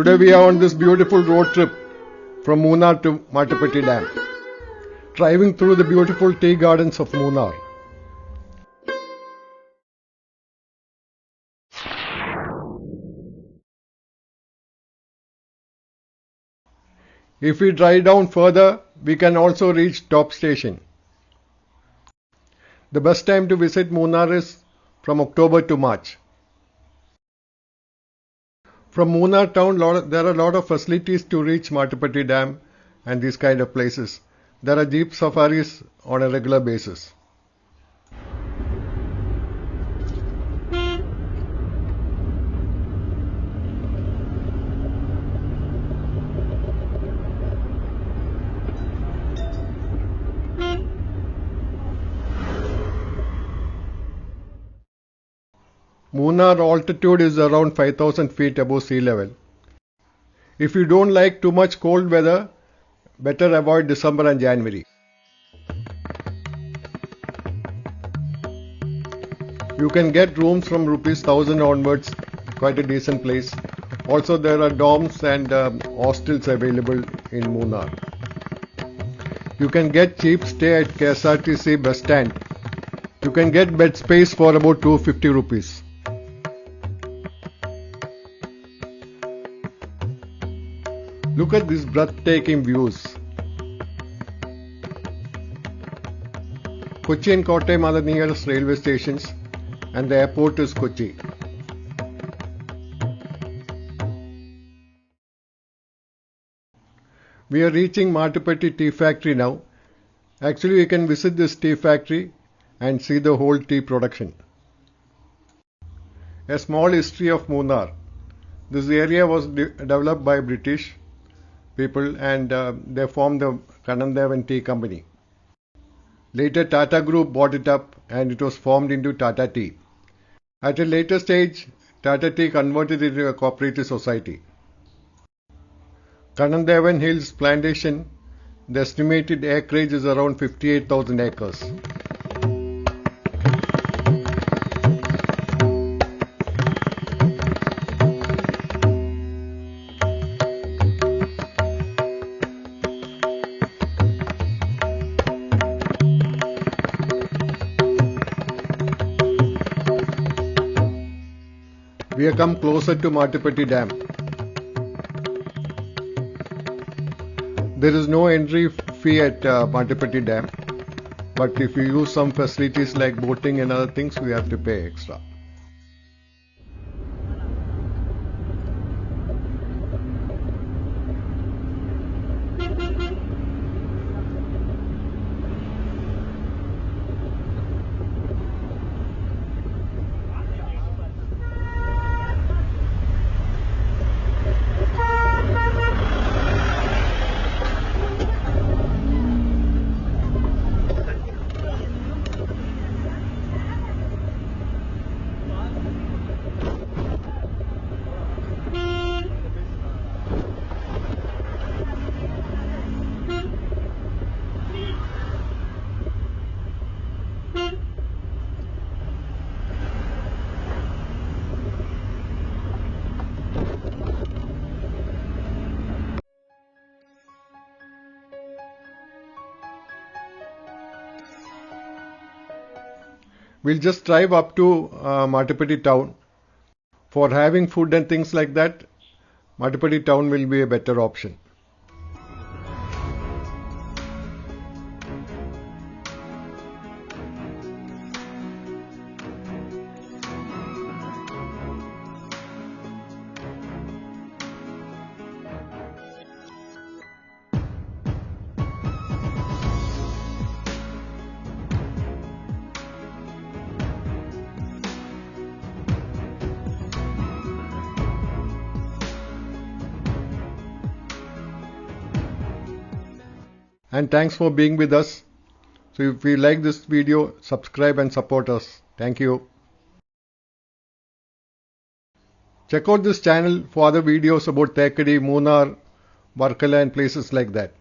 Today we are on this beautiful road trip from Munnar to Mattupetty Dam, driving through the beautiful tea gardens of Munnar. If we drive down further, we can also reach top station. The best time to visit Munnar is from October to March. From Munnar town, there are a lot of facilities to reach Mattupetty Dam and these kind of places. There are jeep safaris on a regular basis. Munnar altitude is around 5,000 feet above sea level. If you don't like too much cold weather, better avoid December and January. You can get rooms from ₹1,000 onwards, quite a decent place. Also there are dorms and hostels available in Munnar. You can get cheap stay at KSRTC bus stand. You can get bed space for about ₹250. Look at these breathtaking views. Kochi and Kottayam are the nearest railway stations and the airport is Kochi. We are reaching Mattupetty Tea Factory now. Actually, we can visit this tea factory and see the whole tea production. A small history of Munnar. This area was developed by British people and they formed the Kanandevan Tea Company. Later Tata Group bought it up and it was formed into Tata Tea. At a later stage, Tata Tea converted it into a cooperative society. Kanandevan Hills Plantation, the estimated acreage is around 58,000 acres. We have come closer to Mattupetty Dam. There is no entry fee at Mattupetty Dam, but if you use some facilities like boating and other things, we have to pay extra. We'll just drive up to Mattupetty town. For having food and things like that, Mattupetty town will be a better option. And thanks for being with us. So if you like this video, subscribe and support us. Thank you. Check out this channel for other videos about Thekkady, Munnar, Varkala and places like that.